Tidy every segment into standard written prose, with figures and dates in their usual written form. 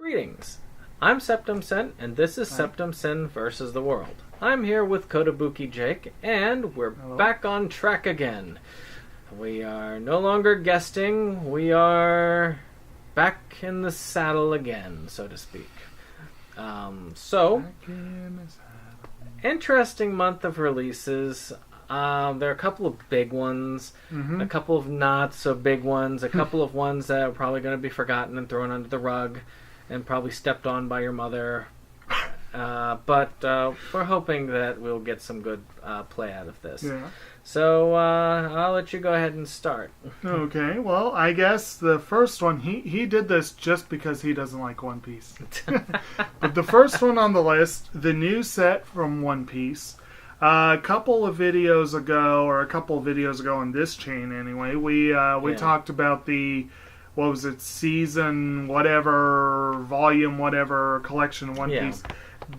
Greetings. I'm Septum Sen, and this is Septum Sen versus the World. I'm here with Kotobuki Jake, and we're back on track again. We are no longer guesting, we are back in the saddle again, so to speak. Interesting month of releases. There are a couple of big ones, a couple of not so big ones, a couple of ones that are probably going to be forgotten and thrown under the rug and probably stepped on by your mother. But we're hoping that we'll get some good play out of this. Yeah. So I'll let you go ahead and start. Okay, well, I guess the first one, he did this just because he doesn't like One Piece. But the first one on the list, the new set from One Piece. A couple of videos ago on this chain anyway, we talked about the, what was it, season whatever, volume whatever, collection One Piece.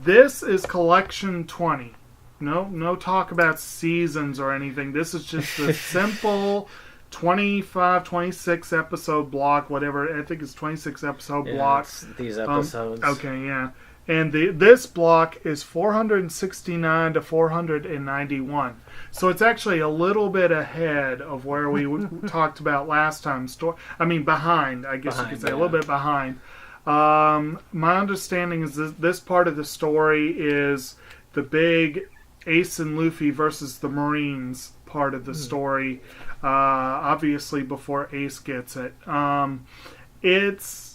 This is collection 20. No talk about seasons or anything. This is just a simple 25, 26 episode block, whatever. I think it's 26 episode block. These episodes. Okay, yeah. And this block is 469 to 491. So it's actually a little bit ahead of where we talked about last time. Behind, I guess you could say. A little bit behind. My understanding is this part of the story is the big Ace and Luffy versus the Marines part of the story. Obviously before Ace gets it. It's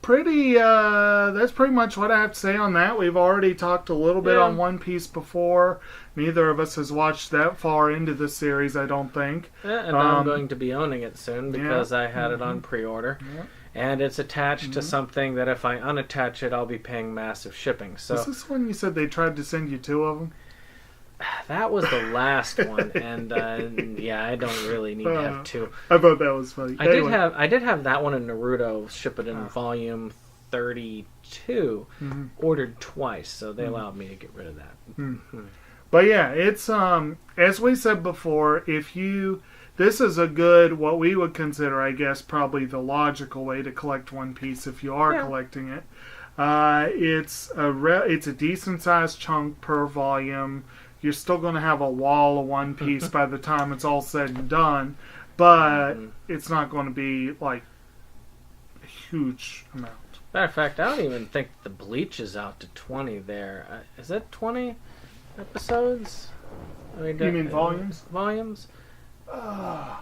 pretty, that's pretty much what I have to say on that. We've already talked a little bit on One Piece before. Neither of us has watched that far into the series, I don't think. And I'm going to be owning it soon because I had it on pre-order. Yeah. And it's attached to something that if I unattach it, I'll be paying massive shipping. So is this one you said they tried to send you two of them? That was the last one, and I don't really need to have two. I thought that was funny. I did have that one in Naruto, ship it in volume 32, ordered twice, so they allowed me to get rid of that. But yeah, it's as we said before, this is a good, what we would consider, I guess, probably the logical way to collect One Piece if you are collecting it. It's a decent sized chunk per volume. You're still going to have a wall of One Piece by the time it's all said and done, but it's not going to be like a huge amount. Matter of fact, I don't even think the Bleach is out to 20 there. Is it 20 episodes? You mean volumes? Volumes? What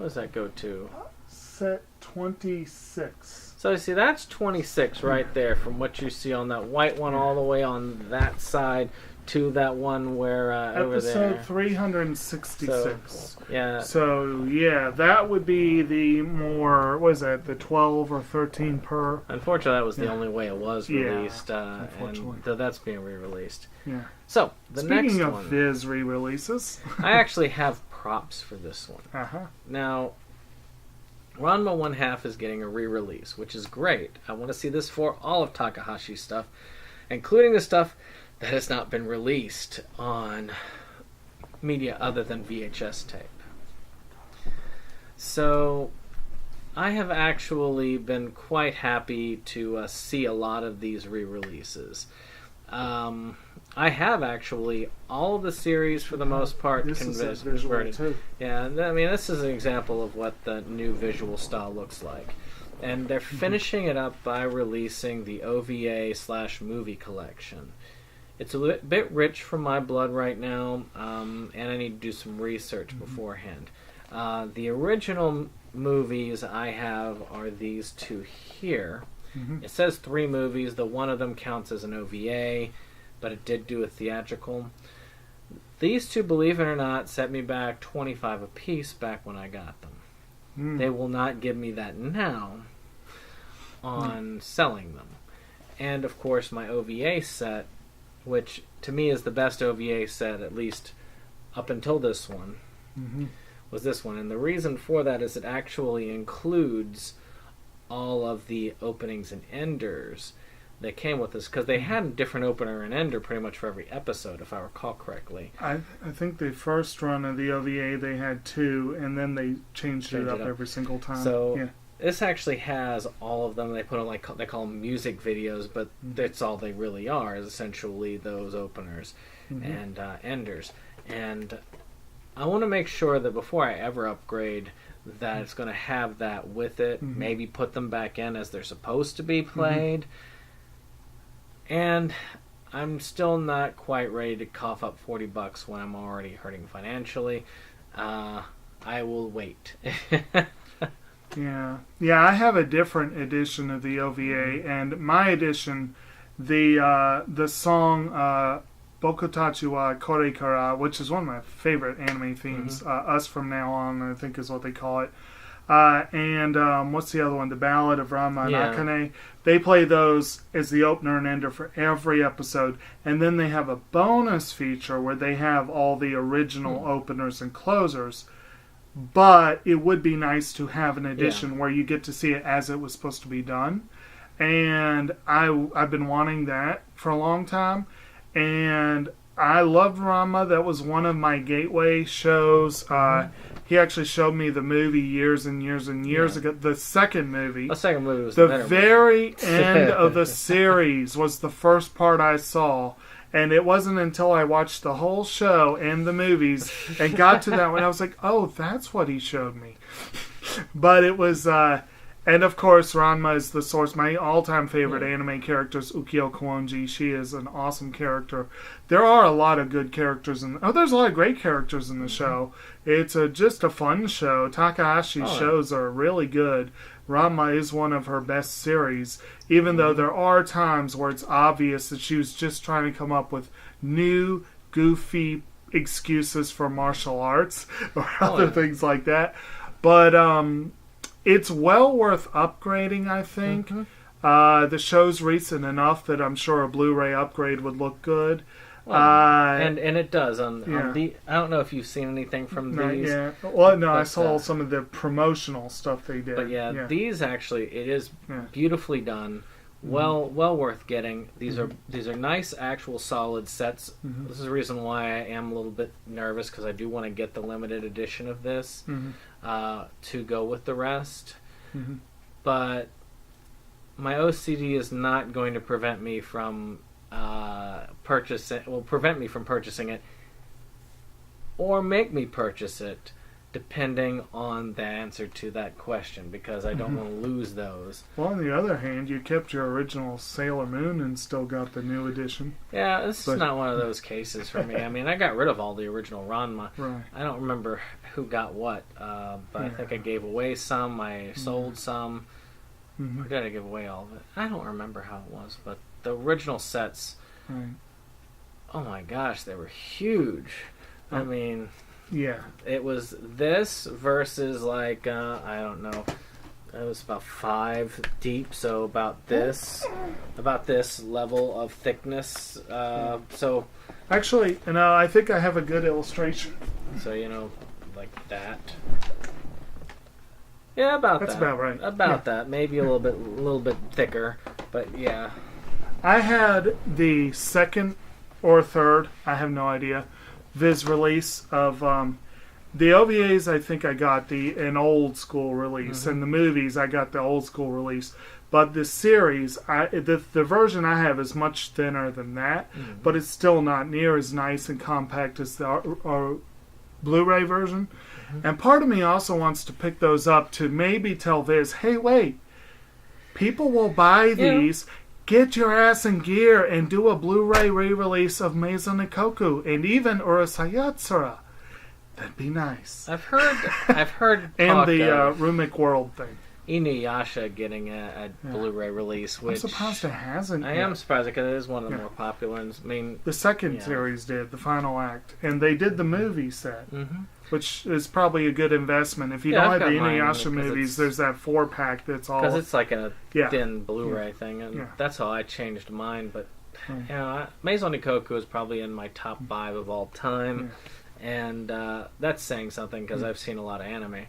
does that go to? Set 26. So you see, that's 26 right there from what you see on that white one all the way on that side to that one where over there. Episode 366. So that would be the more, what is that, the 12 or 13 per? Unfortunately, that was the only way it was released, and that's being re-released. Yeah. So, Speaking of Viz re-releases. I actually have props for this one. Now, Ranma 1/2 is getting a re-release, which is great. I want to see this for all of Takahashi's stuff, including the stuff that has not been released on media other than VHS tape. So, I have actually been quite happy to see a lot of these re-releases. I have actually all of the series for the most part converted. Yeah, I mean, this is an example of what the new visual style looks like. And they're finishing it up by releasing the OVA/movie collection. It's a bit rich for my blood right now, and I need to do some research beforehand. The original movies I have are these two here. It says 3 movies, though one of them counts as an OVA, but it did do a theatrical. These two, believe it or not, set me back $25 a piece back when I got them. They will not give me that now on selling them. And, of course, my OVA set, which to me is the best OVA set, at least up until this one, was this one. And the reason for that is it actually includes all of the openings and enders that came with this, because they had a different opener and ender pretty much for every episode, if I recall correctly. I think the first run of the OVA, they had 2, and then they changed it up every single time. So this actually has all of them. They put on they call them music videos, but that's all they really are. Is essentially those openers and enders. And I want to make sure that before I ever upgrade, that it's going to have that with it. Maybe put them back in as they're supposed to be played. And I'm still not quite ready to cough up $40 when I'm already hurting financially. I will wait. Yeah, I have a different edition of the OVA, and my edition, the song Bokutachi wa Korekara, which is one of my favorite anime themes, Us From Now On, I think is what they call it. And what's the other one? The Ballad of Ranma and Akane. They play those as the opener and ender for every episode. And then they have a bonus feature where they have all the original openers and closers. But it would be nice to have an edition where you get to see it as it was supposed to be done. And I've been wanting that for a long time. And I loved Ranma. That was one of my gateway shows. He actually showed me the movie years and years and years ago. The second movie. The second movie was the better very end of the series was the first part I saw. And it wasn't until I watched the whole show and the movies and got to that one, I was like, oh, that's what he showed me. But it was, and of course, Ranma is the source. My all-time favorite anime character is Ukyo Kuonji. She is an awesome character. There are a lot of good characters there's a lot of great characters in the show. It's just a fun show. Takahashi's shows are really good. Ranma is one of her best series, even though there are times where it's obvious that she was just trying to come up with new, goofy excuses for martial arts or other things like that. But it's well worth upgrading, I think. The show's recent enough that I'm sure a Blu-ray upgrade would look good. And it does on the. I don't know if you've seen anything from these. Yeah. Well, no, I saw some of the promotional stuff they did. But these actually, it is beautifully done. Well worth getting. These are nice, actual, solid sets. This is the reason why I am a little bit nervous, because I do want to get the limited edition of this to go with the rest. But my OCD is not going to prevent me from prevent me from purchasing it, or make me purchase it, depending on the answer to that question, because I don't want to lose those. Well, on the other hand, you kept your original Sailor Moon and still got the new edition. Yeah, this is not one of those cases for me. I mean, I got rid of all the original Ranma. Right. I don't remember who got what, but I think I gave away some, I sold some. Or did I give away all of it? I don't remember how it was, but the original sets, oh my gosh, they were huge. I mean, it was this versus like, I don't know, it was about 5 deep, so about this level of thickness. So actually, I think I have a good illustration. So, like that. Yeah, That's about right. About that. Maybe a little bit thicker, but yeah. I had the second or third, I have no idea, Viz release of the OVAs. I think I got an old school release, and the movies I got the old school release. But the series, the version I have is much thinner than that, but it's still not near as nice and compact as the Blu-ray version. And part of me also wants to pick those up to maybe tell Viz, hey, wait, people will buy these. Get your ass in gear and do a Blu-ray re-release of Maison Ikkoku and even Urusei Yatsura. That'd be nice. I've heard and the Rumik World thing. Inuyasha getting a Blu-ray release, which I'm surprised it hasn't. I am surprised because it is one of the more popular ones. I mean, the second series did the final act, and they did the movie set, which is probably a good investment. If you don't have the Inuyasha movies, there's that 4-pack that's all because it's like a thin Blu-ray thing, and that's how I changed mine. But Maison Ikkoku is probably in my top 5 of all time, and that's saying something because I've seen a lot of anime.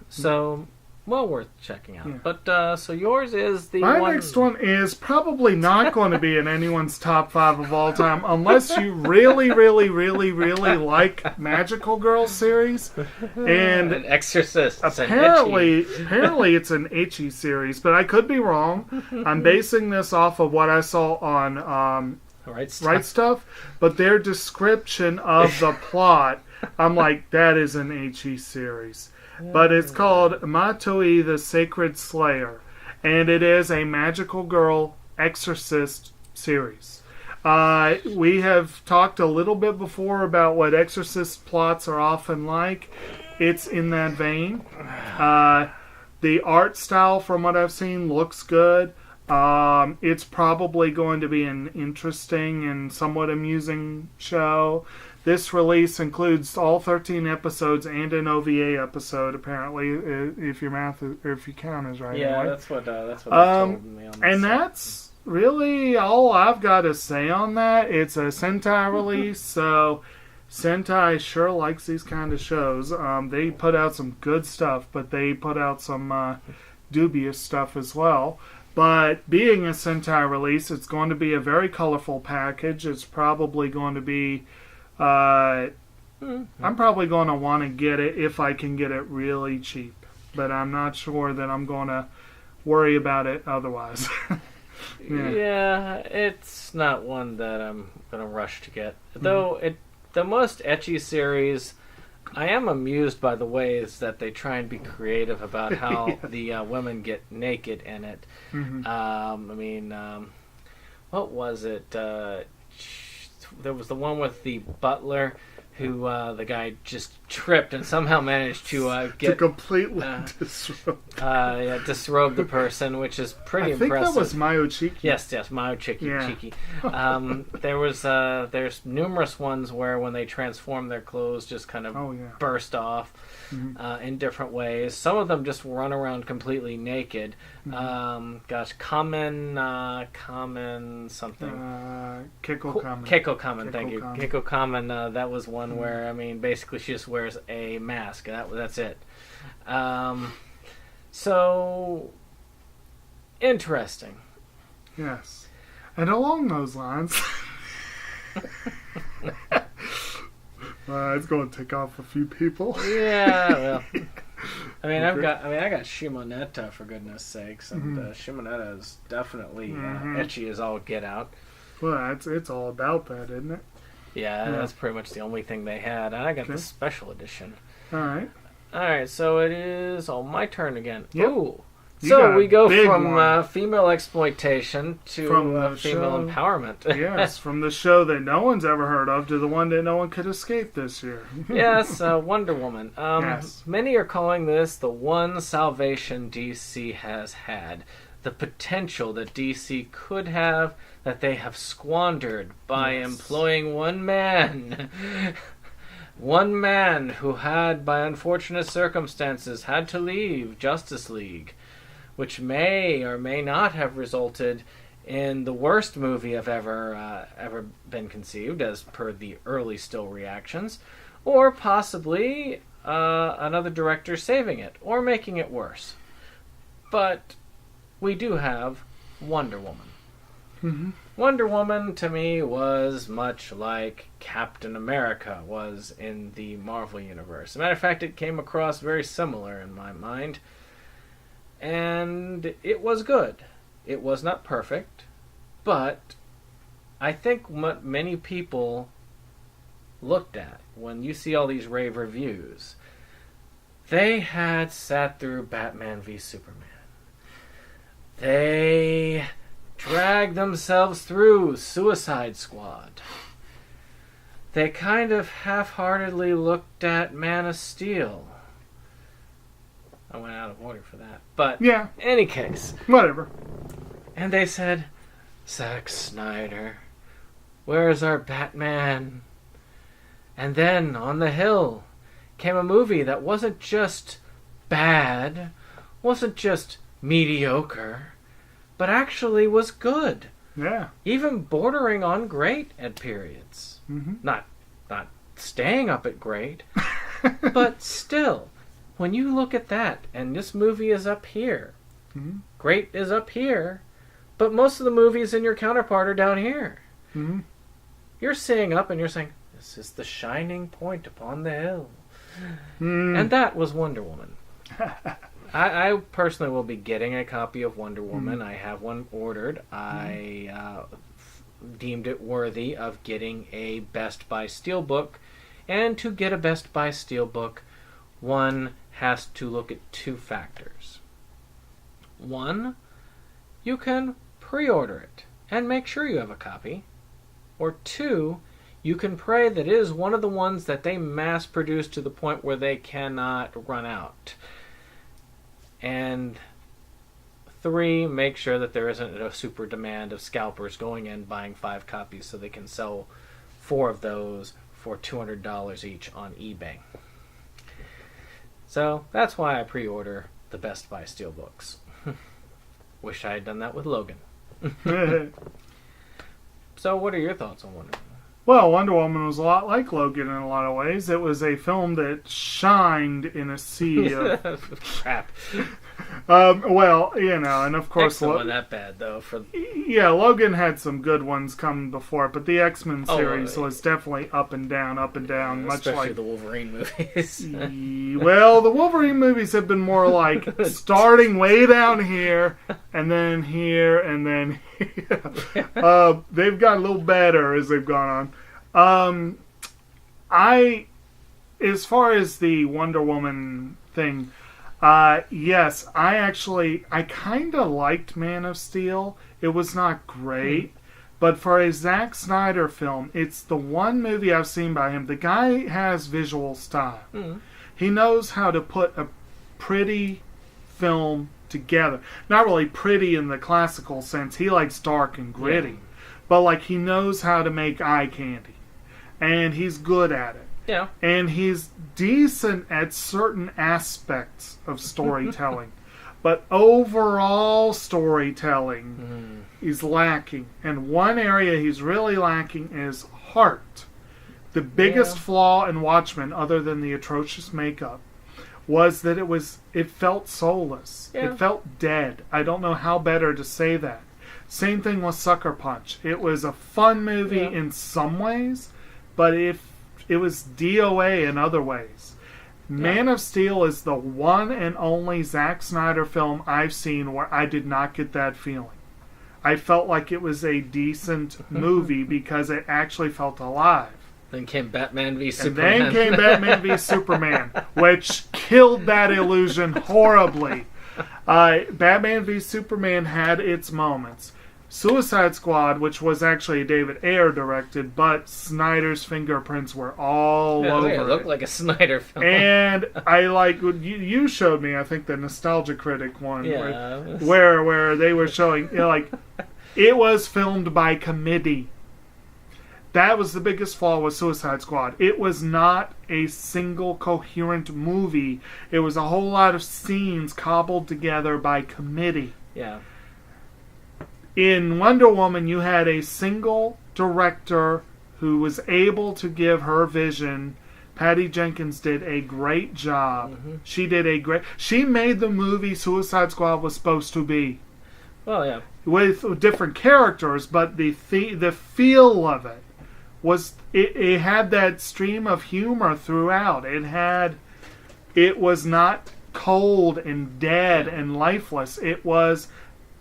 So well worth checking out. Yeah. But so yours is the My one. next one is probably not going to be in anyone's top 5 of all time unless you really, really, really, really like Magical Girls series. And An Exorcist. It's an apparently it's an ecchi series, but I could be wrong. I'm basing this off of what I saw on Right Stuff, but their description of the plot, I'm like, that is an ecchi series. But it's called Matoi the Sacred Slayer, and it is a magical girl exorcist series. We have talked a little bit before about what exorcist plots are often like. It's in that vein. The art style, from what I've seen, looks good. It's probably going to be an interesting and somewhat amusing show. This release includes all 13 episodes and an OVA episode, apparently, if your math, or if your count is right. Yeah, anyway. that's what they told me on this. And that's really all I've got to say on that. It's a Sentai release, so Sentai sure likes these kind of shows. They put out some good stuff, but they put out some dubious stuff as well. But being a Sentai release, it's going to be a very colorful package. It's probably going to be... I'm probably going to want to get it if I can get it really cheap. But I'm not sure that I'm going to worry about it otherwise. Yeah, it's not one that I'm going to rush to get. Though the most ecchi series, I am amused by the ways that they try and be creative about how the women get naked in it. What was it? There was the one with the butler who the guy just tripped and somehow managed to to completely disrobe the person, which is pretty impressive. I think that was Mayo Chiki. Yes, Mayo Chiki. There's numerous ones where when they transform, their clothes just kind of burst off in different ways. Some of them just run around completely naked. Kamen something. Keiko Kamen. Keiko Kamen, thank you. Keiko Kamen, that was one where, basically she just wears a mask. That's it. So, interesting. Yes. And along those lines... it's going to tick off a few people. Yeah, well... I got Shimoneta, for goodness sakes, and Shimoneta is definitely ecchi as all get out. Well, it's all about that, isn't it? Yeah, that's pretty much the only thing they had. And I got the special edition. All right, so it is my turn again. Yep. Ooh. So we go from female exploitation to female empowerment. Yes, from the show that no one's ever heard of to the one that no one could escape this year. Yes, Wonder Woman. Yes. Many are calling this the one salvation DC has had. The potential that DC could have that they have squandered by employing one man. One man who had, by unfortunate circumstances, had to leave Justice League, which may or may not have resulted in the worst movie I've ever been conceived, as per the early still reactions, or possibly another director saving it, or making it worse. But we do have Wonder Woman. Mm-hmm. Wonder Woman, to me, was much like Captain America was in the Marvel Universe. As a matter of fact, it came across very similar in my mind. And it was good. It was not perfect, but I think what many people looked at when you see all these rave reviews, they had sat through Batman v Superman. They dragged themselves through Suicide Squad. They kind of half-heartedly looked at Man of Steel. I went out of order for that. But, yeah. Any case. Whatever. And they said, Zack Snyder, where's our Batman? And then, on the hill, came a movie that wasn't just bad, wasn't just mediocre, but actually was good. Yeah. Even bordering on great at periods. Mm-hmm. Not staying up at great, but still. when you look at that, and this movie is up here, Mhm. great is up here, but most of the movies in your counterpart are down here. Mhm. You're seeing up and you're saying, this is the shining point upon the hill. Mm. And that was Wonder Woman. I personally will be getting a copy of Wonder Woman. I have one ordered. I deemed it worthy of getting a Best Buy Steelbook. And to get a Best Buy Steelbook, one has to look at two factors. One, you can pre-order it and make sure you have a copy. Or two, you can pray that it is one of the ones that they mass produce to the point where they cannot run out. And three, make sure that there isn't a super demand of scalpers going in buying 5 copies so they can sell 4 of those for $200 each on eBay. So that's why I pre-order the Best Buy Steelbooks. Wish I had done that with Logan. So what are your thoughts on Wonder Woman? Well, Wonder Woman was a lot like Logan in a lot of ways. It was a film that shined in a sea of... Crap. Well, you know, and of course... X-Men wasn't that bad, though. Yeah, Logan had some good ones come before, but the X-Men series Oh, was definitely up and down, much especially like... the Wolverine movies. Well, the Wolverine movies have been more like starting way down here, and then here, and then here. They've got a little better as they've gone on. As far as the Wonder Woman thing, yes, I kind of liked Man of Steel. It was not great, but for a Zack Snyder film, it's the one movie I've seen by him. The guy has visual style. He knows how to put a pretty film together. Not really pretty in the classical sense. He likes dark and gritty. But like he knows how to make eye candy. And he's good at it. Yeah. And he's decent at certain aspects of storytelling. But overall storytelling is lacking. And one area he's really lacking is heart. The biggest flaw in Watchmen, other than the atrocious makeup, was that it felt soulless. Yeah. It felt dead. I don't know how better to say that. Same thing with Sucker Punch. It was a fun movie in some ways, but it was DOA in other ways. Man of Steel is the one and only Zack Snyder film I've seen where I did not get that feeling. I felt like it was a decent movie because it actually felt alive. Then came Batman v Superman. And then came Batman v Superman, which killed that illusion horribly. Batman v Superman had its moments. Suicide Squad, which was actually David Ayer directed, but Snyder's fingerprints were all over it. Looked like a Snyder film. And I like you showed me, I think, the Nostalgia Critic one, Yeah. where they were showing, you know, like it was filmed by committee. That was the biggest flaw with Suicide Squad. It was not a single coherent movie. It was a whole lot of scenes cobbled together by committee. Yeah. In Wonder Woman, you had a single director who was able to give her vision. Patty Jenkins did a great job. She made the movie Suicide Squad was supposed to be. Well, yeah. With different characters, but the feel of it was it had that stream of humor throughout. It was not cold and dead and lifeless. It was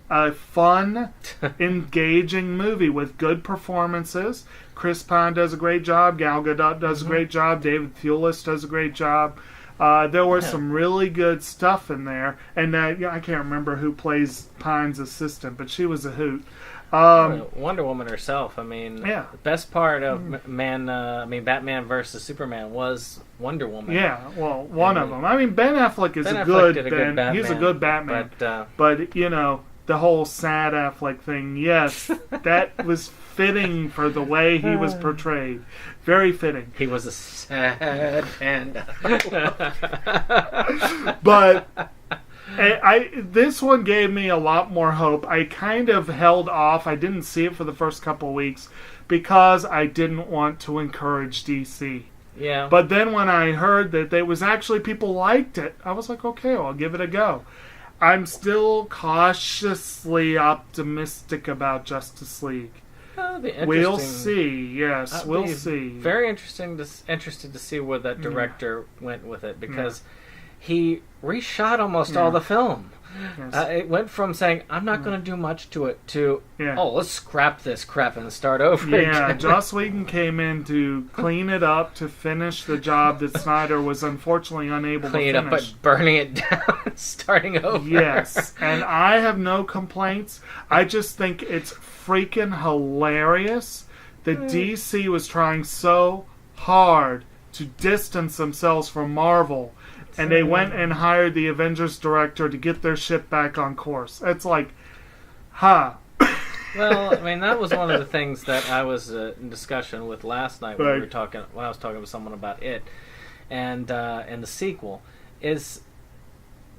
a fun, engaging movie with good performances. Chris Pine does a great job. Gal Gadot does a great job. David Thewlis does a great job. There was some really good stuff in there. And I can't remember who plays Pine's assistant, but she was a hoot. Wonder Woman herself. I mean, the best part of Batman versus Superman was Wonder Woman. Yeah, well, one of them. I mean, Ben Affleck is a good Batman. He's a good Batman. But you know, the whole sad Affleck thing, yes, that was fitting for the way he was portrayed. Very fitting. He was a sad panda. But this one gave me a lot more hope. I kind of held off. I didn't see it for the first couple of weeks because I didn't want to encourage DC. Yeah. But then when I heard that there was actually people liked it, I was like, okay, well, I'll give it a go. I'm still cautiously optimistic about Justice League. That'll be interesting. We'll see. Yes, I'd we'll be see. Very interested to see where that director went with it, because he reshot almost all the film. Yes. It went from saying, I'm not going to do much to it, to, oh, let's scrap this crap and start over Yeah, again. Joss Whedon came in to clean it up, to finish the job that Snyder was unfortunately unable Clean to it up, finish. but burning it down and starting over. Yes, and I have no complaints. I just think it's freaking hilarious that DC was trying so hard to distance themselves from Marvel, and they went and hired the Avengers director to get their ship back on course. It's like, Well, I mean, that was one of the things that I was in discussion with last night when we were talking. When I was talking with someone about it, and the sequel is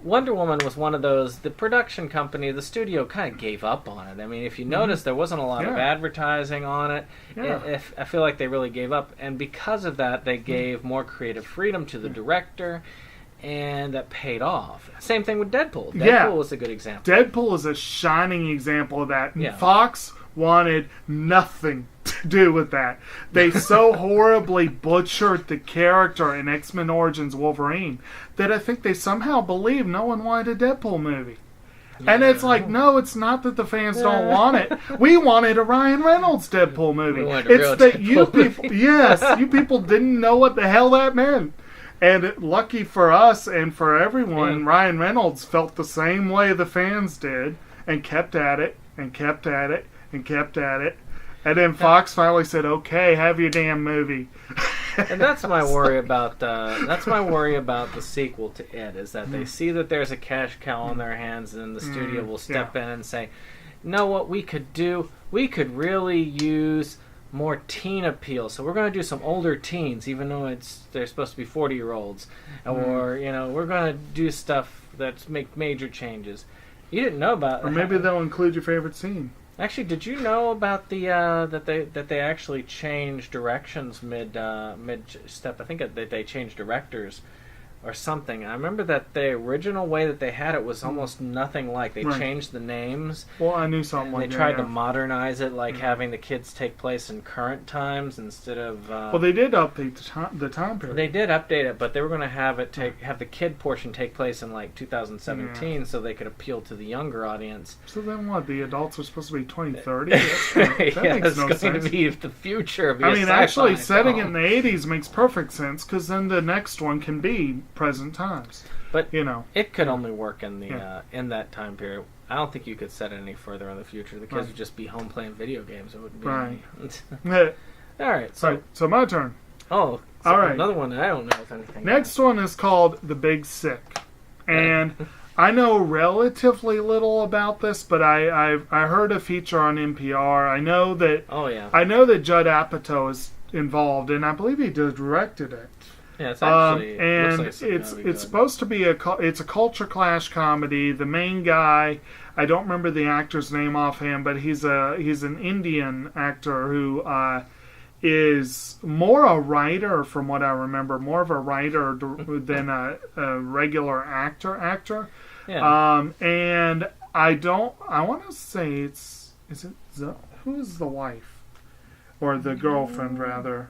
Wonder Woman was one of those. The production company, the studio, kind of gave up on it. I mean, if you notice, there wasn't a lot of advertising on it. If I feel like they really gave up, and because of that, they gave more creative freedom to the director. And that paid off. Same thing with Deadpool. Deadpool was a good example. Deadpool is a shining example of that. Yeah. Fox wanted nothing to do with that. They so horribly butchered the character in X-Men Origins Wolverine that I think they somehow believed no one wanted a Deadpool movie. And it's like, no, it's not that the fans don't want it. We wanted a Ryan Reynolds Deadpool movie. It's that you people, you people didn't know what the hell that meant. And lucky for us and for everyone, Ryan Reynolds felt the same way the fans did and kept at it and kept at it and kept at it. And then Fox finally said, okay, have your damn movie. And that's my worry about the sequel to it, is that they see that there's a cash cow on their hands, and the studio will step in and say, you know what we could do? We could really use more teen appeal, so we're going to do some older teens, even though they're supposed to be 40-year-olds, or we're going to do stuff that's make major changes. You didn't know about, or maybe they'll include your favorite scene. Actually, did you know about the that they actually changed directions mid step? I think that they changed directors or something. I remember that the original way that they had it was almost nothing like. They changed the names. Well, I knew something like that. They tried to modernize it, like having the kids take place in current times instead of... well, they did update the time period. They did update it, but they were going to have the kid portion take place in like 2017 so they could appeal to the younger audience. So then what? The adults are supposed to be 2030? That makes no sense. It's going to be the future. I mean, actually, setting it in the 80s makes perfect sense, because then the next one can be present times. But it could only work in the in that time period. I don't think you could set it any further in the future. The kids would just be home playing video games. It wouldn't be any... All right, so my turn. Oh, so all right. Another one that I don't know if anything. Next one is called The Big Sick, and I know relatively little about this, but I heard a feature on NPR. I know that. Oh yeah. I know that Judd Apatow is involved, and I believe he directed it. Yeah, it's actually and looks like it's supposed to be a culture clash comedy. The main guy, I don't remember the actor's name offhand, but he's an Indian actor who is more a writer, from what I remember, more of a writer than a regular actor. Yeah. And I want to say is it who is the wife or the girlfriend rather?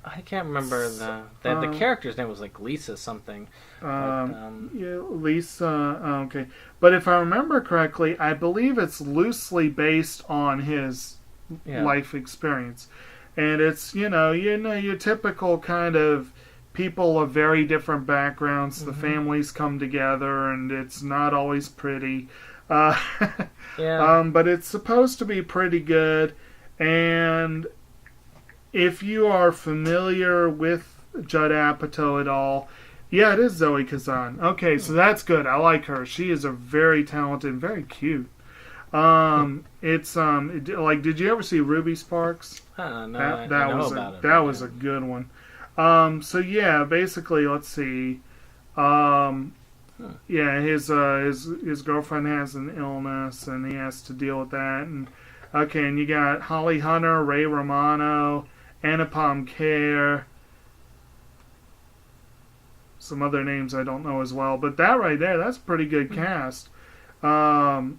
I can't remember the character's name was like Lisa something. Yeah, Lisa. Okay, but if I remember correctly, I believe it's loosely based on his life experience, and it's your typical kind of people of very different backgrounds. The families come together, and it's not always pretty. But it's supposed to be pretty good, and if you are familiar with Judd Apatow at all, it is Zoe Kazan. Okay, so that's good. I like her. She is a very talented, very cute. It's like, did you ever see Ruby Sparks? No, that was a good one. So yeah, basically, let's see. His girlfriend has an illness, and he has to deal with that. And okay, and you got Holly Hunter, Ray Romano, Anupam Kher, some other names I don't know as well, but that right there, that's a pretty good cast. It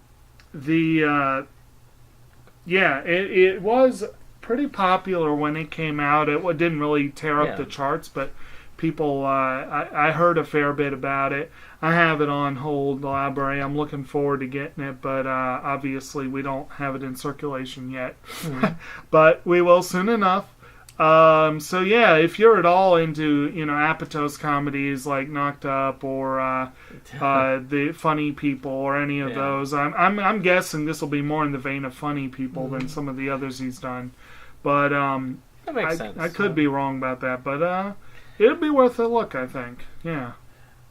was pretty popular when it came out. It didn't really tear up the charts, but people, I heard a fair bit about it. I have it on hold library. I'm looking forward to getting it, but obviously we don't have it in circulation yet. But we will soon enough. So yeah, if you're at all into, Apatow comedies like Knocked Up or the Funny People or any of those, I'm guessing this will be more in the vein of Funny People than some of the others he's done. But that makes sense. I could be wrong about that, but it'll be worth a look, I think. Yeah.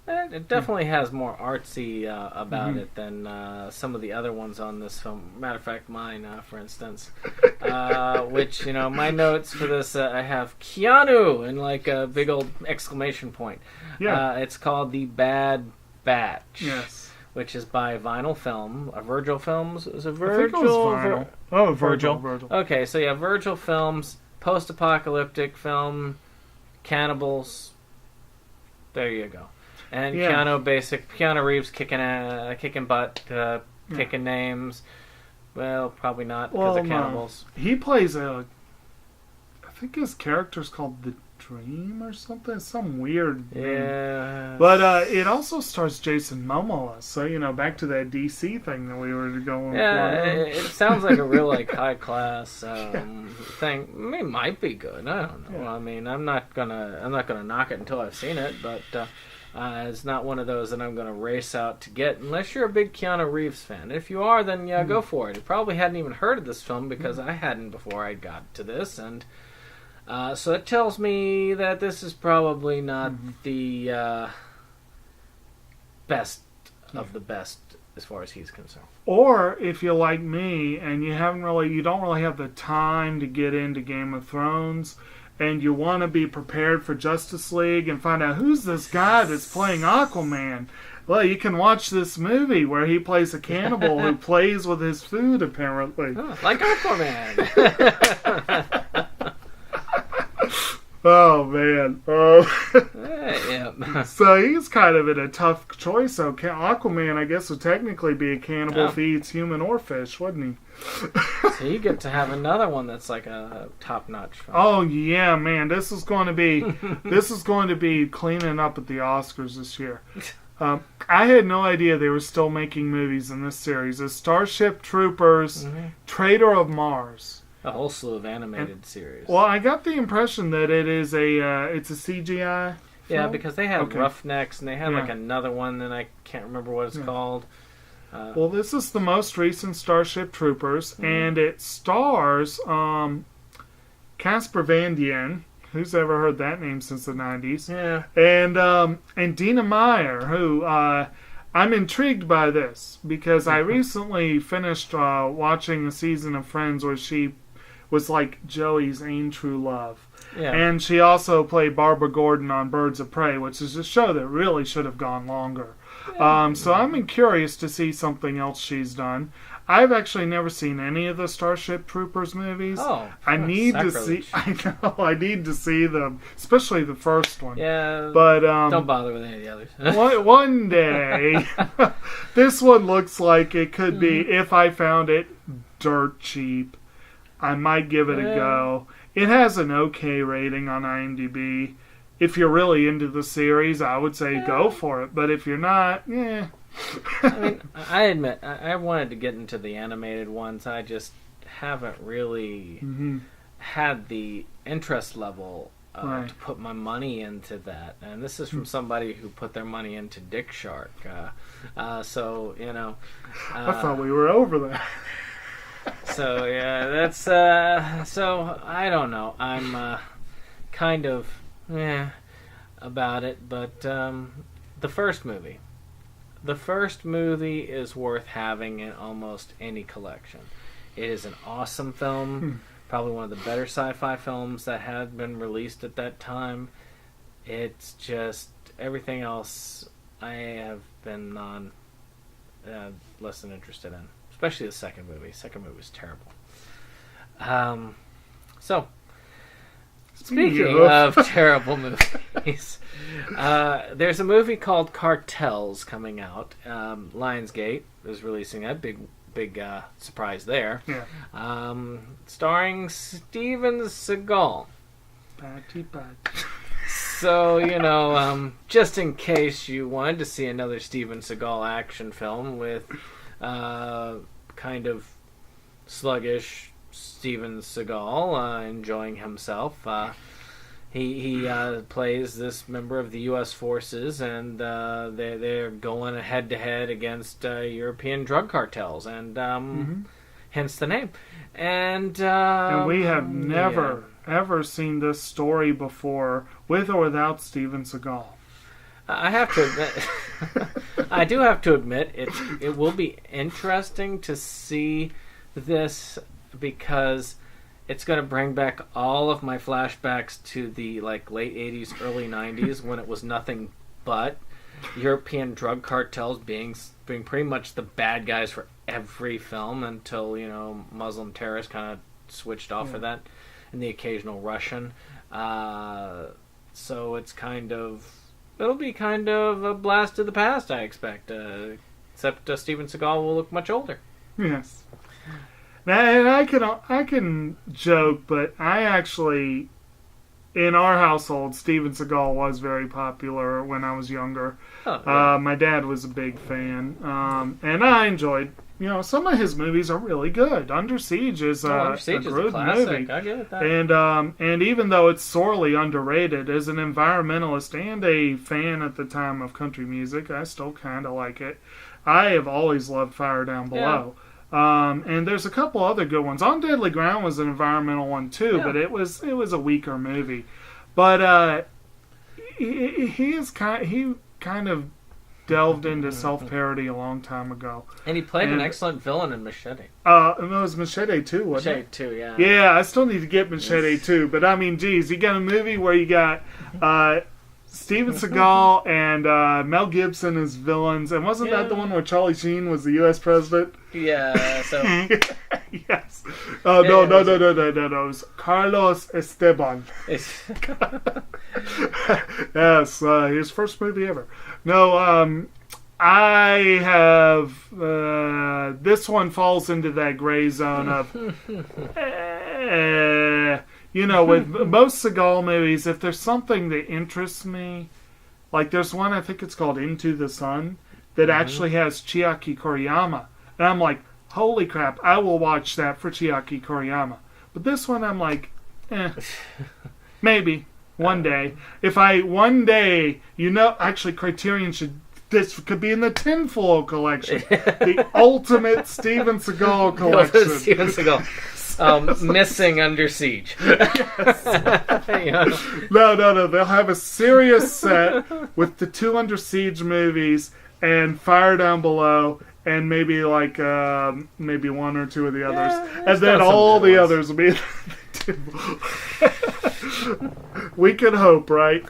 It definitely has more artsy about it than some of the other ones on this film. Matter of fact, mine, for instance, which, my notes for this, I have Keanu in like a big old exclamation point. Yeah. It's called The Bad Batch. Yes. Which is by Vinyl Film. Virgil Films. Is it Virgil? I think it was Vinyl. Virgil. Okay, so yeah, Virgil Films, post-apocalyptic film, cannibals. There you go. And Keanu Reeves kicking butt, kicking names. Well, probably not because of cannibals. He plays I think his character's called The Dream or something. Some weird name. Yeah. But it also stars Jason Momoa. So, back to that DC thing that we were going for. Yeah, it sounds like a real high class thing. I mean, it might be good. I don't know. Yeah. I mean, I'm not gonna knock it until I've seen it, but it's not one of those that I'm going to race out to get unless you're a big Keanu Reeves fan. If you are, then go for it. I probably hadn't even heard of this film because I hadn't before I got to this, and so it tells me that this is probably not the best of the best as far as he's concerned. Or if you're like me and you don't really have the time to get into Game of Thrones, and you want to be prepared for Justice League and find out who's this guy that's playing Aquaman, well, you can watch this movie where he plays a cannibal who plays with his food, apparently. Oh, like Aquaman. Oh, man. Yeah. So he's kind of in a tough choice. So Aquaman, I guess, would technically be a cannibal if he eats human or fish, wouldn't he? So you get to have another one that's like a top-notch film. Oh yeah, man! This is going to be cleaning up at the Oscars this year. I had no idea they were still making movies in this series. It's Starship Troopers, Traitor of Mars. A whole slew of animated series. Well, I got the impression that it's a CGI. Yeah, because they have Roughnecks and they have like another one that I can't remember what it's called. Well, this is the most recent Starship Troopers, and it stars Casper Van Dien. Who's ever heard that name since the 90s? Yeah. And Dina Meyer, who I'm intrigued by this because I recently finished watching a season of Friends where she was like Joey's aim true love. Yeah. And she also played Barbara Gordon on Birds of Prey, which is a show that really should have gone longer. So I'm curious to see something else she's done. I've actually never seen any of the Starship Troopers movies. Oh, I need to see. I need to see them, especially the first one. Yeah, but don't bother with any of the others. one day, this one looks like it could be. If I found it dirt cheap, I might give it a go. It has an okay rating on IMDb. If you're really into the series, I would say go for it. But if you're not, I mean, I admit, I wanted to get into the animated ones. I just haven't really had the interest level to put my money into that. And this is from somebody who put their money into Dick Shark. So, I thought we were over that. So, yeah, that's... so, I don't know. I'm kind of... about it, but the first movie is worth having in almost any collection. It is an awesome film, probably one of the better sci-fi films that had been released at that time. It's just everything else I have been less than interested in, especially the second movie. Second movie was terrible. So Speaking of terrible movies, there's a movie called Cartels coming out. Lionsgate is releasing that. Big surprise there. Yeah. Starring Steven Seagal. Patty. So, just in case you wanted to see another Steven Seagal action film with kind of sluggish Steven Seagal enjoying himself, he plays this member of the U.S. forces, and they're going head to head against European drug cartels, and hence the name. And we have never ever seen this story before, with or without Steven Seagal. I have to admit, I do have to admit, it will be interesting to see this, because it's going to bring back all of my flashbacks to the late 80s, early 90s, when it was nothing but European drug cartels being pretty much the bad guys for every film, until Muslim terrorists kind of switched off of that, and the occasional Russian. So it'll be kind of a blast to the past, I expect. Except Steven Seagal will look much older. Yes. And I can joke, but I actually, in our household, Steven Seagal was very popular when I was younger. Oh, yeah. My dad was a big fan, and I enjoyed. Some of his movies are really good. Under Siege is a good classic. movie. I get that. And even though it's sorely underrated, as an environmentalist and a fan at the time of country music, I still kind of like it. I have always loved Fire Down Below. Yeah. And there's a couple other good ones. On Deadly Ground was an environmental one too, but it was a weaker movie. But he kind of delved into self-parody a long time ago. And he played an excellent villain in Machete. It was Machete 2, wasn't it? Machete 2, yeah. Yeah, I still need to get Machete 2, but I mean, geez, you got a movie where you got Steven Seagal and Mel Gibson as villains, and wasn't that the one where Charlie Sheen was the U.S. president? Yeah, so... Yes. Oh, no, it was Carlos Esteban. Yes, his first movie ever. No, I have... this one falls into that gray zone of... with most Seagal movies, if there's something that interests me, like there's one, I think it's called Into the Sun, that actually has Chiaki Koriyama. And I'm like, holy crap, I will watch that for Chiaki Koriyama. But this one, I'm like, maybe one day. Actually Criterion this could be in the tinfoil collection. The ultimate Steven Seagal collection. Steven Seagal. Missing Under Siege. No. They'll have a serious set with the 2 Under Siege movies and Fire Down Below, and maybe maybe 1 or 2 of the others, and then all the others will be. We could hope, right?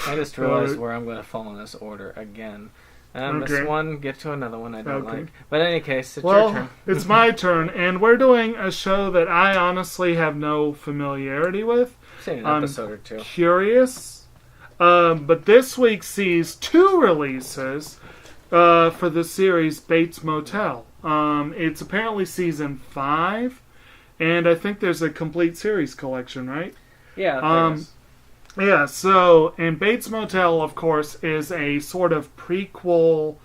I just realized where I'm going to fall in this order again. This one, get to another one I don't like. But in any case, it's your turn. It's my turn, and we're doing a show that I honestly have no familiarity with. I've seen an episode or 2. Curious. But this week sees 2 releases for the series Bates Motel. It's apparently season 5, and I think there's a complete series collection, right? Yeah, there is. Yeah, so, and Bates Motel, of course, is a sort of prequel,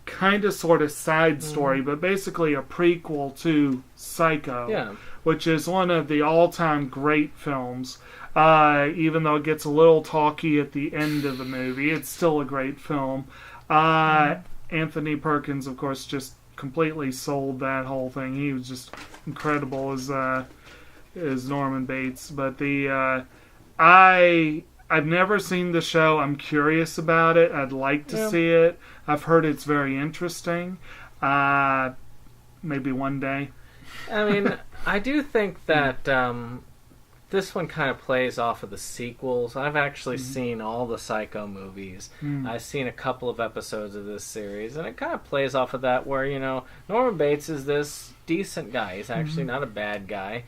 kind of sort of side story, but basically a prequel to Psycho, which is one of the all-time great films. Even though it gets a little talky at the end of the movie, it's still a great film. Anthony Perkins, of course, just completely sold that whole thing. He was just incredible as Norman Bates. But I've never seen the show. I'm curious about it. I'd like to see it. I've heard it's very interesting. Maybe one day. I mean, I do think that this one kind of plays off of the sequels. I've actually seen all the Psycho movies. I've seen a couple of episodes of this series, and it kind of plays off of that where, Norman Bates is this decent guy. He's actually not a bad guy.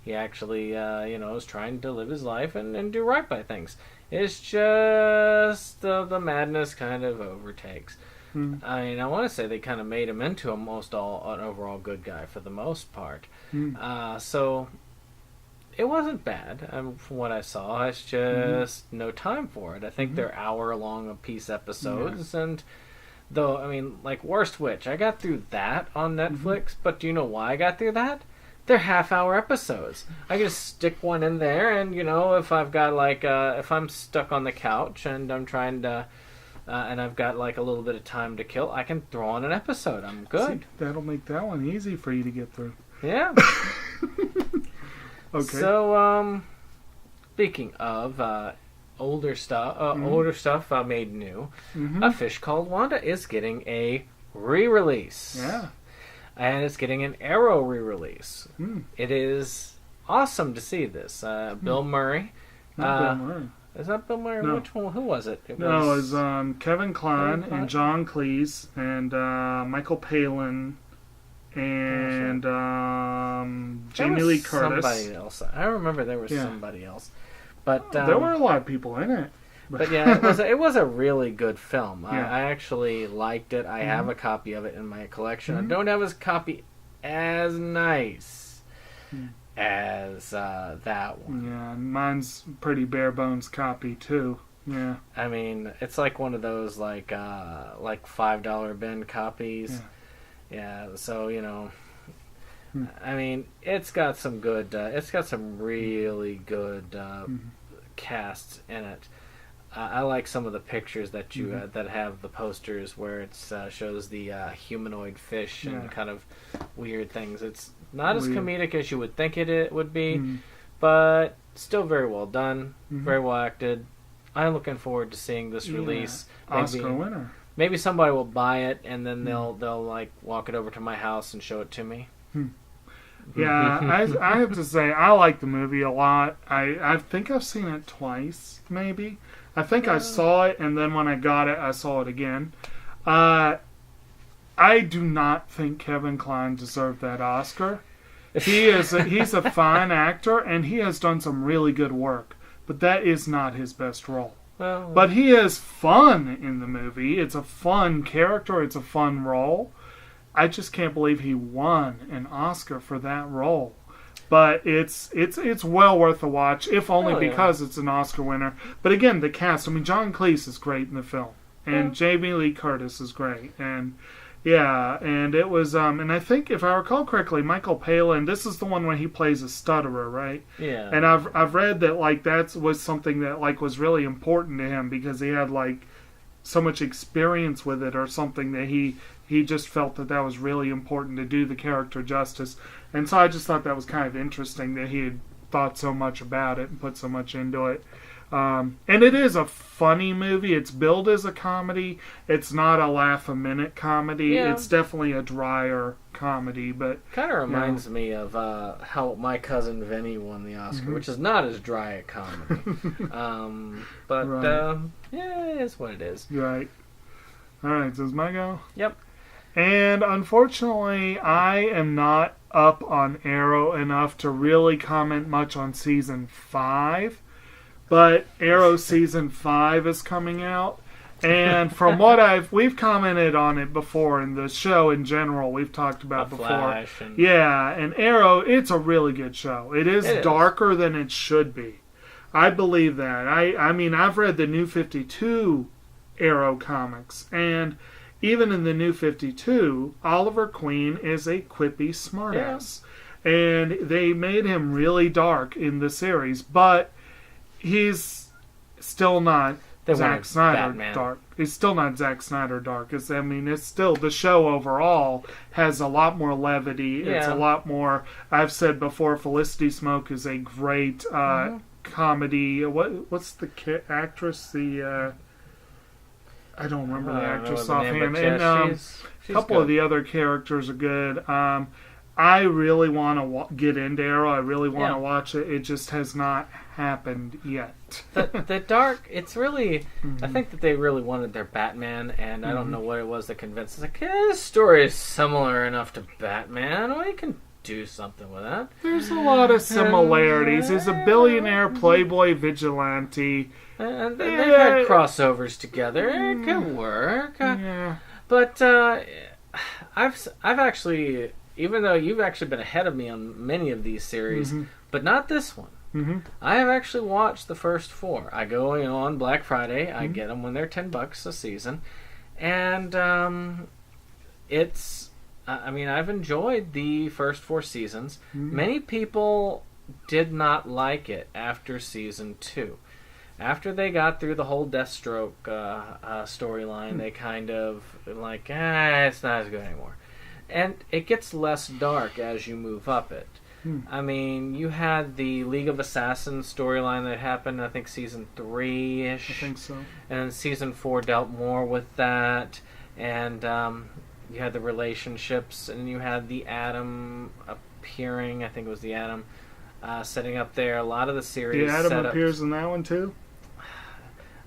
He actually, is trying to live his life and do right by things. It's just the madness kind of overtakes. I mean, I want to say they kind of made him into an overall good guy for the most part. So it wasn't bad from what I saw. It's just no time for it. I think they're hour-long apiece episodes, and though, I mean, like Worst Witch, I got through that on Netflix, but do you know why I got through that? They're half-hour episodes. I can just stick one in there, and, if I've got, if I'm stuck on the couch and I'm trying to... and I've got a little bit of time to kill, I can throw on an episode. I'm good. See, that'll make that one easy for you to get through. Yeah. Okay. So, speaking of older stuff made new, A Fish Called Wanda is getting a re-release. Yeah. And it's getting an Arrow re-release. It is awesome to see this. Bill Murray. Not Bill Murray. Is that Bill Murray? No. Which one? Who was it? It was Kevin Kline and John Cleese and Michael Palin and Jamie Lee Curtis. Somebody else. I remember there was somebody else, but there were a lot of people in it. But yeah, it was a really good film. Yeah. I actually liked it. I have a copy of it in my collection. I don't have his copy as nice as that one. Yeah, mine's pretty bare bones copy too. Yeah. I mean, it's like one of those like $5 bin copies. Yeah. So I mean, it's got some good. It's got some really good casts in it. I like some of the pictures that you that have the posters where it shows the humanoid fish and kind of weird things. It's not as comedic as you would think it would be, but still very well done, very well acted. I'm looking forward to seeing this release. Oscar winner. Maybe somebody will buy it and then they'll walk it over to my house and show it to me. Yeah, I have to say I like the movie a lot. I think I've seen it twice, maybe. I think I saw it, and then when I got it, I saw it again. I do not think Kevin Kline deserved that Oscar. He's a fine actor, and he has done some really good work, but that is not his best role. Well, but he is fun in the movie. It's a fun character. It's a fun role. I just can't believe he won an Oscar for that role. But it's well worth a watch, if only because it's an Oscar winner. But again, the cast. I mean, John Cleese is great in the film, and Jamie Lee Curtis is great, and and it was. And I think, if I recall correctly, Michael Palin. This is the one where he plays a stutterer, right? Yeah. And I've read that that was something that was really important to him because he had so much experience with it, or something that he just felt that was really important to do the character justice. And so I just thought that was kind of interesting that he had thought so much about it and put so much into it. And it is a funny movie. It's billed as a comedy. It's not a laugh-a-minute comedy. Yeah. It's definitely a drier comedy. But kind of reminds me of how My Cousin Vinny won the Oscar, which is not as dry a comedy. But it is what it is. Right. All right, so it's my go? Yep. And unfortunately, I am not up on Arrow enough to really comment much on Season 5. But Arrow Season 5 is coming out. And from what we've commented on it before in the show in general, we've talked about before. Flash and... Yeah, and Arrow, it's a really good show. It is darker than it should be. I believe that. I mean, I've read the New 52 Arrow comics, and even in the New 52, Oliver Queen is a quippy smartass. Yeah. And they made him really dark in the series, but he's still not Zack Snyder dark. He's still not Zack Snyder dark. It's still, the show overall has a lot more levity. Yeah. It's a lot more, I've said before, Felicity Smoke is a great comedy. What's the actress? I don't remember the actress offhand. And a couple of the other characters are good. I really want to get into Arrow. I really want to watch it. It just has not happened yet. the dark, it's really... I think that they really wanted their Batman, and I don't know what it was that convinced us. This story is similar enough to Batman. We can do something with that. There's a lot of similarities. He's a billionaire playboy vigilante. And they've had crossovers together. It could work. Yeah. But I've actually, even though you've actually been ahead of me on many of these series, but not this one. I have actually watched the first 4. I go on Black Friday. I get them when they're $10 a season, and it's. I mean, I've enjoyed the first 4 seasons. Many people did not like it after season 2. After they got through the whole Deathstroke storyline, they kind of like, it's not as good anymore. And it gets less dark as you move up it. I mean, you had the League of Assassins storyline that happened, I think, season 3-ish. I think so. And then season 4 dealt more with that. And you had the relationships, and you had the Atom appearing. I think it was the Atom setting up there. A lot of the series. The Atom appears in that one too.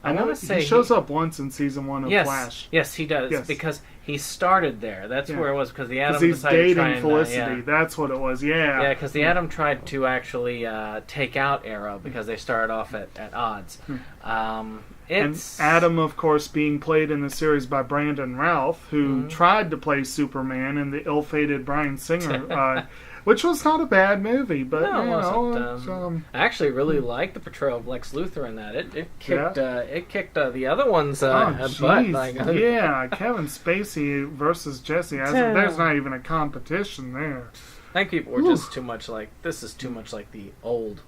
I want to say he shows up once in season 1 of Flash. Yes, he does. Yes. Because he started there. That's where it was. Because the Atom he's decided to try dating and, Felicity. That's what it was. Yeah. Yeah, because the Atom tried to actually take out Arrow because they started off at odds. And Adam, of course, being played in the series by Brandon Routh, who tried to play Superman in the ill-fated Bryan Singer, which was not a bad movie, but no, it wasn't. I actually really liked the portrayal of Lex Luthor in that. It kicked the other ones butt. Yeah, Kevin Spacey versus Jesse Eisenberg. There's not even a competition there. I think people were just too much like, this is too much like the old.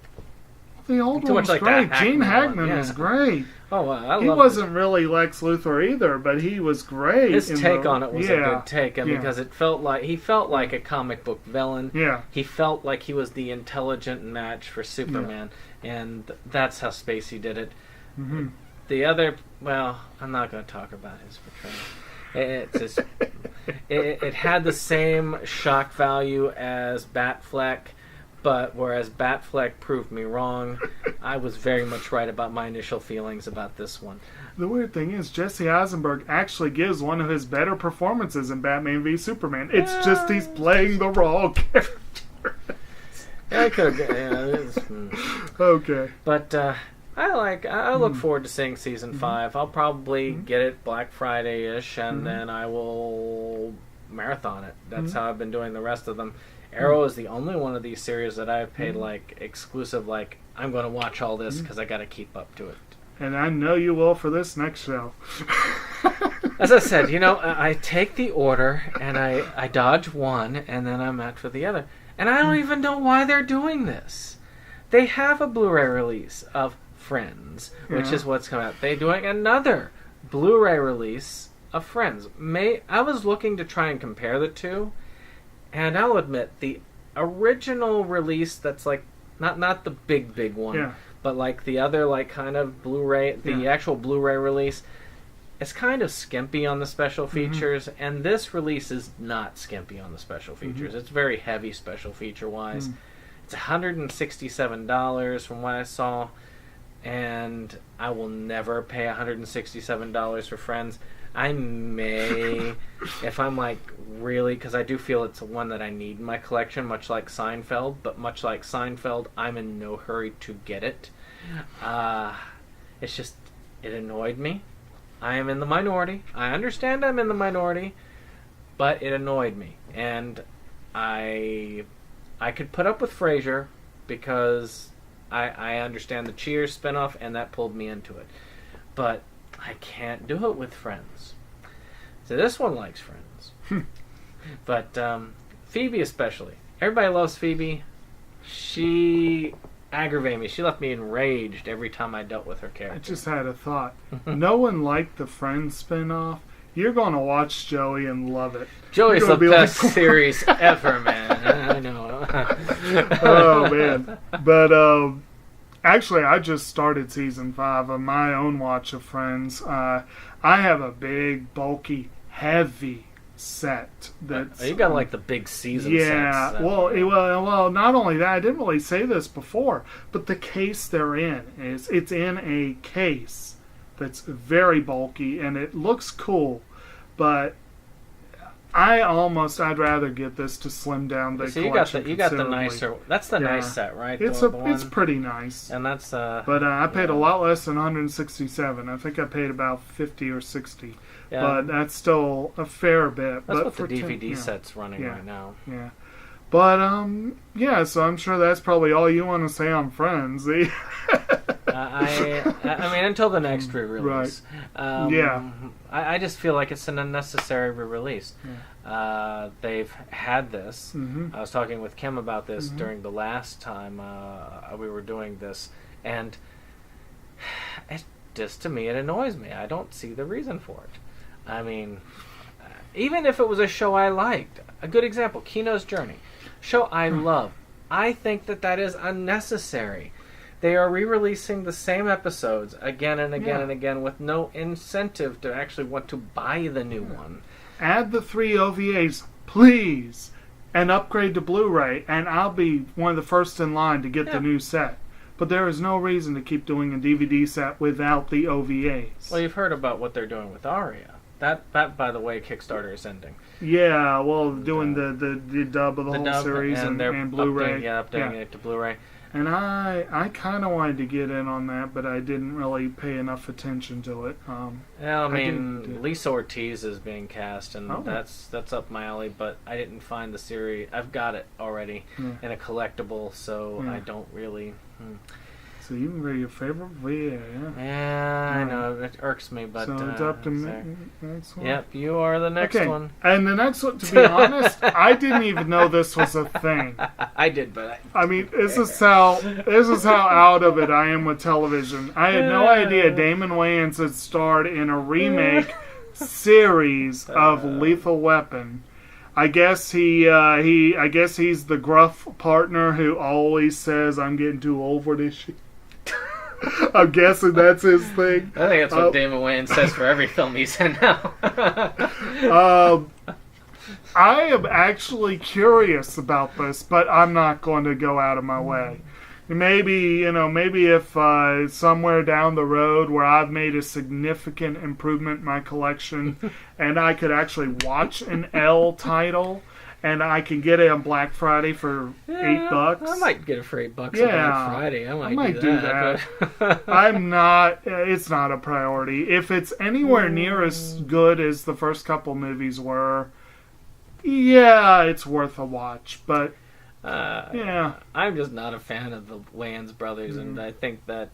The old one's great. Gene Hackman is great. Oh, I love He wasn't really Lex Luthor either, but he was great. His take on it was a good take, because he felt like a comic book villain. Yeah. He felt like he was the intelligent match for Superman, and that's how Spacey did it. The other, well, I'm not going to talk about his portrayal. It's just, it had the same shock value as Batfleck. But whereas Batfleck proved me wrong, I was very much right about my initial feelings about this one. The weird thing is, Jesse Eisenberg actually gives one of his better performances in Batman v Superman. It's just he's playing the wrong character. I could have. Okay. But I look forward to seeing season 5. I'll probably get it Black Friday-ish, and then I will marathon it. That's how I've been doing the rest of them. Arrow is the only one of these series that I've paid exclusive, I'm going to watch all this because I got to keep up to it. And I know you will for this next show. As I said, I take the order and I dodge one and then I'm out for the other. And I don't even know why they're doing this. They have a Blu-ray release of Friends, which is what's coming out. They're doing another Blu-ray release of Friends. I was looking to try and compare the two. And I'll admit, the original release that's not the big one, but the other kind of Blu-ray, the actual Blu-ray release, is kind of skimpy on the special features, and this release is not skimpy on the special features. It's very heavy special feature-wise. It's $167 from what I saw, and I will never pay $167 for Friends. I may, if I'm really, because I do feel it's one that I need in my collection, much like Seinfeld, but much like Seinfeld, I'm in no hurry to get it. It's just, it annoyed me. I am in the minority. I understand I'm in the minority, but it annoyed me. And I could put up with Frasier because I understand the Cheers spinoff, and that pulled me into it. But I can't do it with Friends. So this one likes Friends. But Phoebe especially. Everybody loves Phoebe. She aggravated me. She left me enraged every time I dealt with her character. I just had a thought. No one liked the Friends spinoff. You're going to watch Joey and love it. Joey's the best series ever, man. I know. Oh, man. But actually, I just started season 5 of my own watch of Friends. I have a big, bulky, heavy set. That's you got the big season sets. Yeah. Well, not only that, I didn't really say this before, but the case they're in it's in a case that's very bulky and it looks cool, but I'd rather get this to slim down the So collection. you got the considerably. nicer. That's the Yeah. nice set, right? It's The pretty nice. and that's But I paid a lot less than 167. I think I paid about 50 or 60. yeah. But that's still a fair bit. That's but what for the DVD 10, set's running Yeah. right now. Yeah. But yeah. So I'm sure that's probably all you want to say on Friends. I mean, until the next re-release. Right. Yeah. I just feel like it's an unnecessary re-release. They've had this. Mm-hmm. I was talking with Kim about this during the last time we were doing this, and it just, to me, it annoys me. I don't see the reason for it. I mean, even if it was a show I liked, a good example, Kino's Journey, show I love. I think that is unnecessary. They are re-releasing the same episodes again and again and again with no incentive to actually want to buy the new one. Add the 3 OVAs, please, and upgrade to Blu-ray, and I'll be one of the first in line to get the new set. But there is no reason to keep doing a DVD set without the OVAs. Well, you've heard about what they're doing with Aria. That by the way, Kickstarter is ending. Yeah, well, doing the dub of the whole dub, series and Blu-ray. Updating it to Blu-ray. And I kind of wanted to get in on that, but I didn't really pay enough attention to it. Yeah, I mean, Lisa Ortiz is being cast, and Oh. that's up my alley. But I didn't find the series. I've got it already in a collectible, so I don't really. So you can read your favorite VA, Yeah, I know it irks me, but so it's up to me. so- Next one. Yep, you are the next one. And the next one, to be honest, I didn't even know this was a thing. I did, but I mean, this is how out of it I am with television. I had no idea Damon Wayans had starred in a remake series of Lethal Weapon. I guess he's the gruff partner who always says, "I'm getting too old for this shit." I'm guessing that's his thing. I think that's what Damon Wayans says for every film he's in now. I am actually curious about this, but I'm not going to go out of my way. Maybe if somewhere down the road where I've made a significant improvement in my collection and I could actually watch an L title and I can get it on Black Friday for $8. I might get it for $8 on Black Friday. I might do that. that. I'm not. It's not a priority. If it's anywhere near as good as the first couple movies were, yeah, it's worth a watch. But I'm just not a fan of the Wayans brothers, and I think that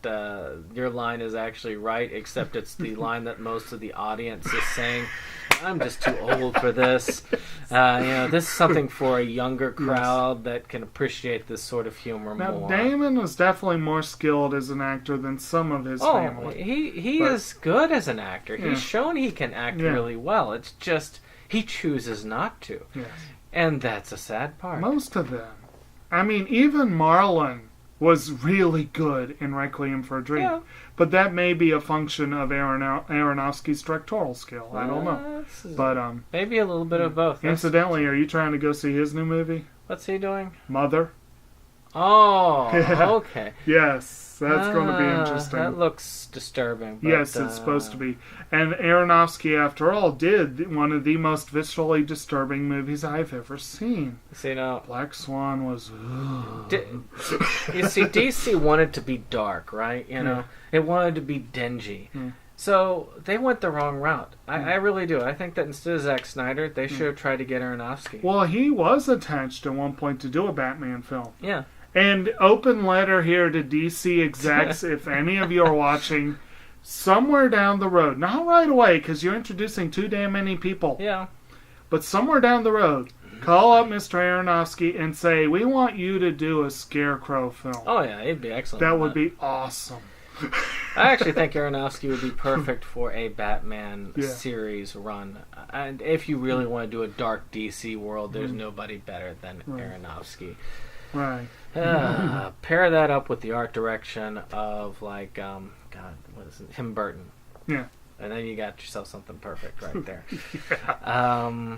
your line is actually right, except it's the line that most of the audience is saying. I'm just too old for this. This is something for a younger crowd that can appreciate this sort of humor more. Damon is definitely more skilled as an actor than some of his family. He is good as an actor. Yeah. He's shown he can act really well. It's just he chooses not to. Yes. And that's a sad part. Most of them. I mean, even Marlon was really good in Requiem for a Dream. Yeah. But that may be a function of Aronofsky's directorial skill. I don't know. But maybe a little bit of both. Incidentally, are you trying to go see his new movie? What's he doing? Mother. Oh, okay. Yes, that's going to be interesting. That looks disturbing. But, yes, it's supposed to be. And Aronofsky, after all, did one of the most viscerally disturbing movies I've ever seen. See, now, Black Swan was... you see, DC wanted to be dark, right? It wanted to be dingy. So they went the wrong route. I really do. I think that instead of Zack Snyder, they should have tried to get Aronofsky. Well, he was attached at one point to do a Batman film. Yeah. And open letter here to DC execs, if any of you are watching, somewhere down the road, not right away, because you're introducing too damn many people. Yeah. But somewhere down the road, call up Mr. Aronofsky and say, we want you to do a Scarecrow film. Oh, yeah, it'd be excellent. That would be awesome. I actually think Aronofsky would be perfect for a Batman series run. And if you really want to do a dark DC world, there's nobody better than Aronofsky. Right. Pair that up with the art direction of, like, what is it? Tim Burton. Yeah. And then you got yourself something perfect right there. Yeah.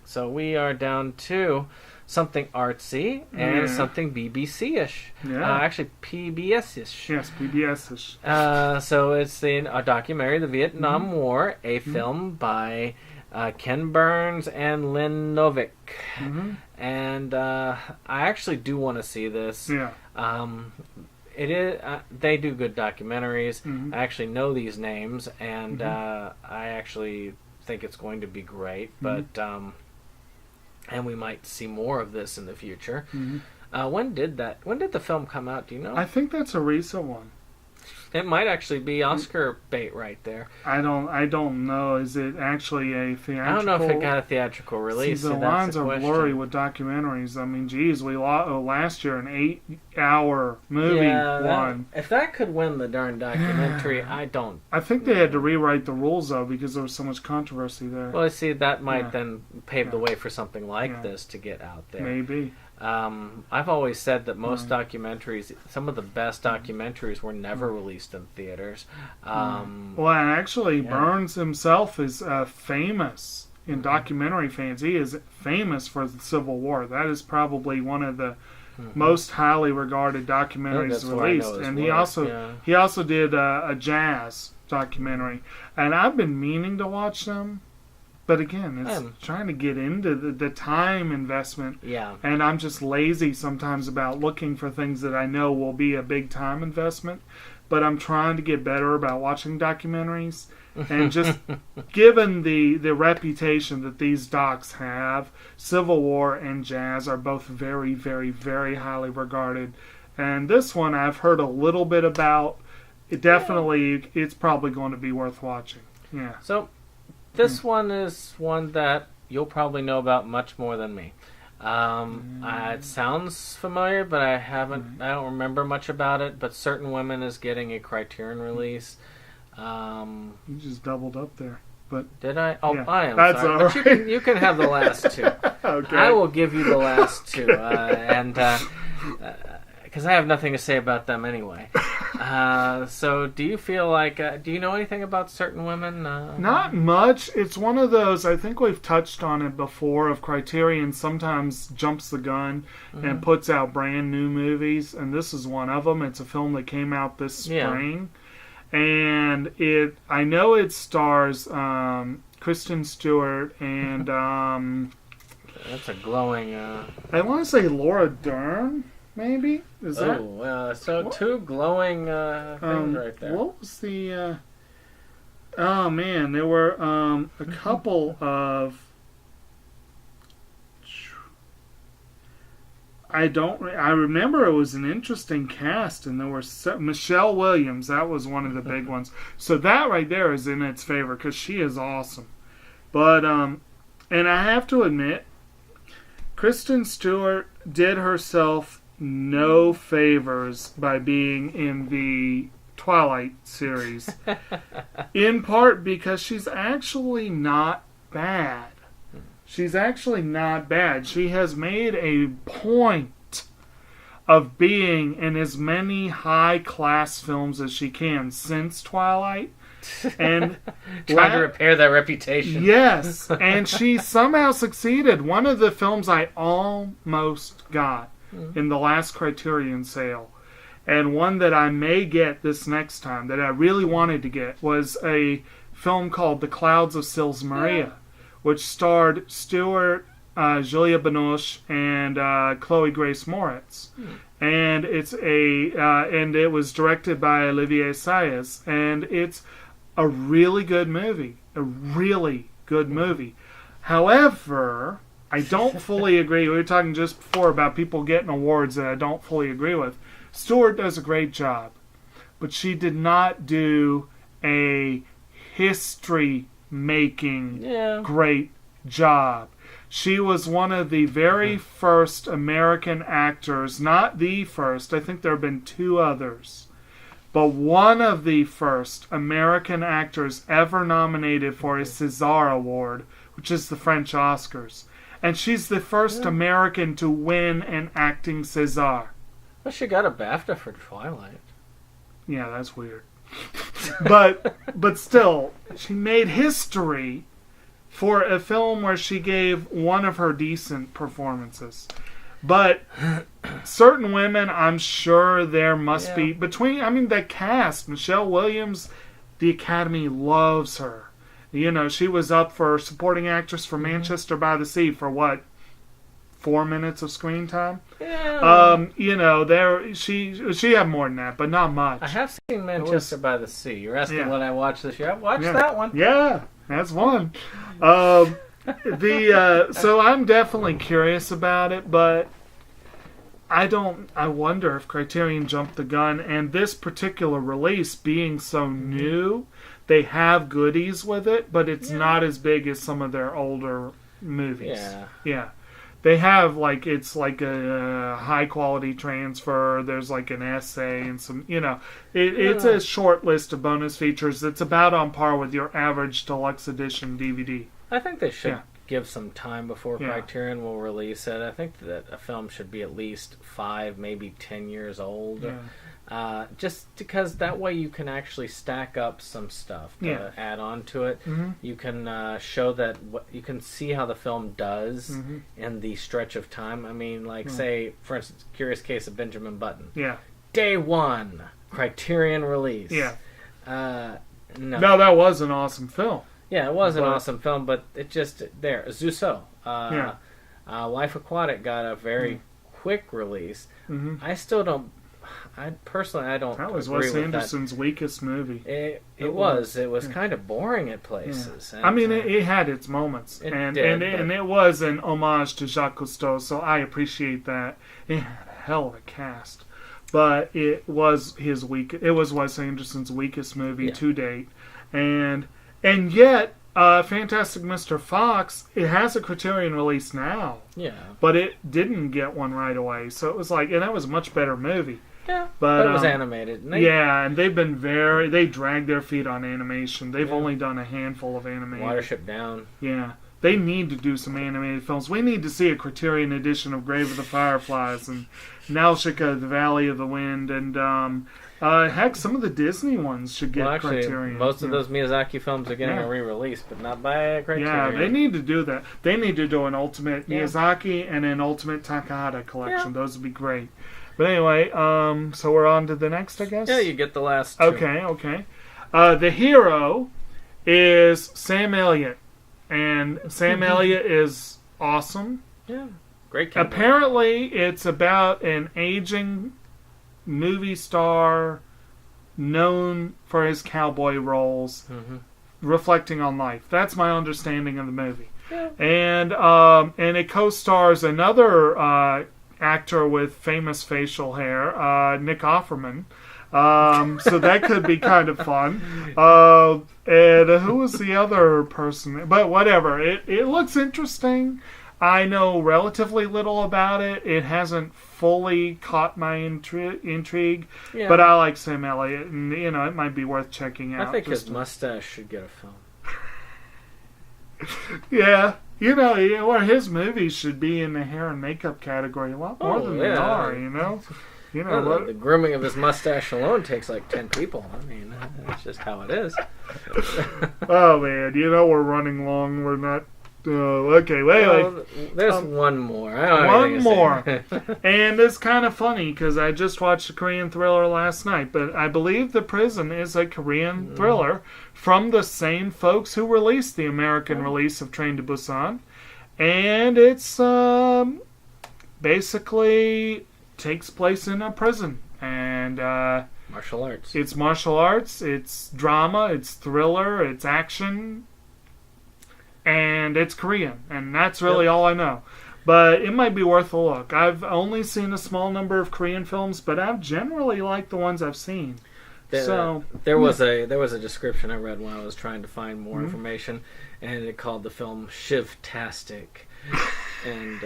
So we are down to something artsy and something BBC-ish. Yeah. Actually, PBS-ish. Yes, PBS-ish. So it's a documentary, The Vietnam War, a film by Ken Burns and Lynn Novick. Mm-hmm. And I actually do want to see this. Yeah. It is. They do good documentaries. Mm-hmm. I actually know these names, and I actually think it's going to be great. But and we might see more of this in the future. Mm-hmm. When did the film come out? Do you know? I think that's a recent one. It might actually be Oscar bait right there. I don't know. Is it actually a theatrical? I don't know if it got a theatrical release. See, the lines are blurry with documentaries. I mean, geez, we last year an 8-hour movie won. If that could win the darn documentary, I don't. I think they had to rewrite the rules though because there was so much controversy there. Well, I see that might then pave the way for something like this to get out there. Maybe. I've always said that most documentaries, some of the best documentaries, were never released in theaters. Well, and actually, Burns himself is famous in documentary fans. He is famous for the Civil War. That is probably one of the most highly regarded documentaries released. And he also did a jazz documentary. And I've been meaning to watch them. But again, it's trying to get into the time investment. Yeah. And I'm just lazy sometimes about looking for things that I know will be a big time investment. But I'm trying to get better about watching documentaries. And just given the reputation that these docs have, Civil War and jazz are both very, very, very highly regarded. And this one I've heard a little bit about. It's probably going to be worth watching. Yeah. So this one is one that you'll probably know about much more than me. It sounds familiar, but I don't remember much about it. But Certain Women is getting a Criterion release. You just doubled up there. But did I? Oh, yeah, I am that's sorry. all But right. you can have the last two. Okay. I will give you the last two, because I have nothing to say about them anyway. So do you feel like, do you know anything about Certain Women? Not much. It's one of those, I think we've touched on it before, of Criterion sometimes jumps the gun and puts out brand new movies, and this is one of them. It's a film that came out this spring. And I know it stars Kristen Stewart and that's a glowing. I want to say Laura Dern. Maybe is that? So two glowing things right there. What was the? Oh man, there were a couple of. I remember it was an interesting cast, and there were Michelle Williams. That was one of the big ones. So that right there is in its favor because she is awesome. But and I have to admit, Kristen Stewart did herself no favors by being in the Twilight series. In part because she's actually not bad. She's actually not bad. She has made a point of being in as many high-class films as she can since Twilight. And trying to repair that reputation. Yes, and she somehow succeeded. One of the films I almost got in the last Criterion sale, and one that I may get this next time that I really wanted to get, was a film called The Clouds of Sils Maria, which starred Stewart, Julia Binoche, and Chloe Grace Moritz. And and it was directed by Olivier Sayas, and it's a really good movie. A really good movie. However, I don't fully agree. We were talking just before about people getting awards that I don't fully agree with. Stewart does a great job, but she did not do a history-making great job. She was one of the very first American actors, not the first, I think there have been two others, but one of the first American actors ever nominated for a César Award, which is the French Oscars. And she's the first American to win an acting César. Well, she got a BAFTA for Twilight. Yeah, that's weird. but still, she made history for a film where she gave one of her decent performances. But Certain Women, I'm sure there must be the cast, Michelle Williams, the Academy loves her. You know, she was up for supporting actress for Manchester by the Sea for what, 4 minutes of screen time? Yeah. You know, she had more than that, but not much. I have seen Manchester by the Sea. You're asking what I watched this year. I watched Yeah. that one. Yeah, that's one. So I'm definitely curious about it, but I wonder if Criterion jumped the gun, and this particular release being so new, they have goodies with it, but it's not as big as some of their older movies. Yeah. They have, like, it's like a high quality transfer. There's like an essay and some, you know, it's a short list of bonus features. It's about on par with your average deluxe edition DVD. I think they should give some time before Yeah. Criterion will release it. I think that a film should be at least 5, maybe 10 years old. Just because that way you can actually stack up some stuff to add on to it. Mm-hmm. You can show that you can see how the film does Mm-hmm. in the stretch of time. I mean, like, say, for instance, Curious Case of Benjamin Button. Yeah. Day 1, Criterion release. Yeah. No. No, that was an awesome film. Yeah, it was an awesome film, but it just there. Zuso, Life Aquatic got a very quick release. Mm-hmm. I still don't. I personally, don't. That was agree Wes with Anderson's weakest movie. It was kind of boring at places. Yeah. And, I mean, it had its moments, and it was an homage to Jacques Cousteau, so I appreciate that. It had a hell of a cast, but it was It was Wes Anderson's weakest movie to date, and yet, Fantastic Mr. Fox, it has a Criterion release now. Yeah. But it didn't get one right away, so it was like, and that was a much better movie. Yeah, but it was animated. And and they've been they dragged their feet on animation. They've only done a handful of animated. Watership Down. Yeah. They need to do some animated films. We need to see a Criterion edition of Grave of the Fireflies and Nausicaa, The Valley of the Wind, and heck, some of the Disney ones should get Criterion. Most of those Miyazaki films are getting a re-release, but not by Criterion. Yeah, they need to do that. They need to do an Ultimate Miyazaki and an Ultimate Takahata collection. Those would be great. But anyway, so we're on to the next, I guess? Yeah, you get the last two. Okay. The hero is Sam Elliott. And Sam Elliott is awesome. Yeah, great cameo. Apparently, it's about an aging movie star known for his cowboy roles, reflecting on life. That's my understanding of the movie. Yeah. And it co-stars another actor with famous facial hair, Nick Offerman. So that could be kind of fun. And who was the other person? But whatever. It looks interesting. I know relatively little about it. It hasn't fully caught my intrigue. Yeah. But I like Sam Elliott, and it might be worth checking out. I think his mustache should get a film. Yeah. Or his movies should be in the hair and makeup category a lot more than they are, the grooming of his mustache alone takes like 10 people. I mean, that's just how it is. Oh, man. We're running long. We're not... okay, wait. There's one more. One more. And it's kind of funny because I just watched a Korean thriller last night, but I believe The Prison is a Korean thriller from the same folks who released the American release of Train to Busan. And it's basically takes place in a prison. And martial arts. It's martial arts, it's drama, it's thriller, it's action. And it's Korean, and that's really all I know. But it might be worth a look. I've only seen a small number of Korean films, but I've generally liked the ones I've seen. There was a description I read when I was trying to find more information, and it called the film Shivtastic, and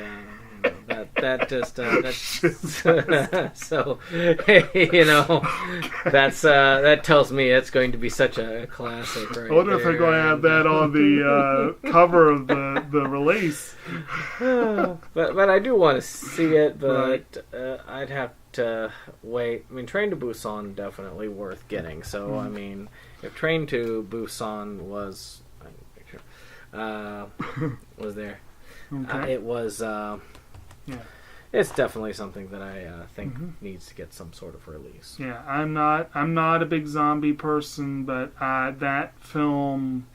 that just so that tells me it's going to be such a classic. Right, I wonder if they're going to have that on the cover of the release. But I do want to see it, but I'd have to wait. I mean, Train to Busan definitely worth getting. So I mean, if Train to Busan was there, it was. It's definitely something that I think needs to get some sort of release. Yeah, I'm not a big zombie person, but that film,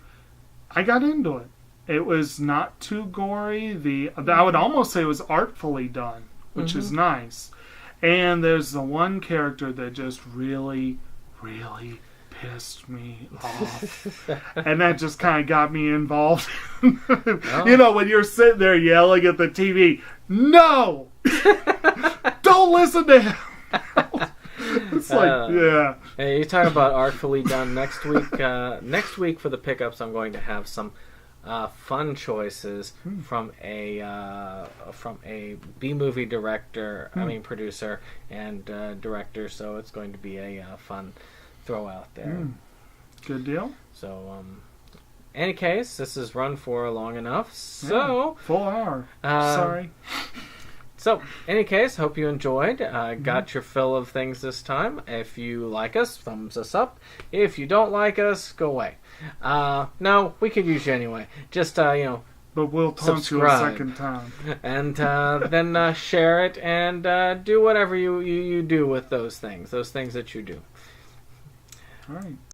I got into it. It was not too gory. I would almost say it was artfully done, which is nice. And there's the one character that just really, really pissed me off. And that just kind of got me involved. You know, when you're sitting there yelling at the TV, no! Don't listen to him! It's like, yeah. Hey, you talk about artfully done. Next week for the pickups, I'm going to have some fun choices from a B-movie director, producer and director. So it's going to be a fun throw out there. Good deal. So, any case, this is run for long enough. So full hour. Sorry. So, any case, hope you enjoyed. Got your fill of things this time. If you like us, thumbs us up. If you don't like us, go away. No, we could use you anyway. Just, But we'll taunt you a second time. And then share it and do whatever you do with those things that you do. All right.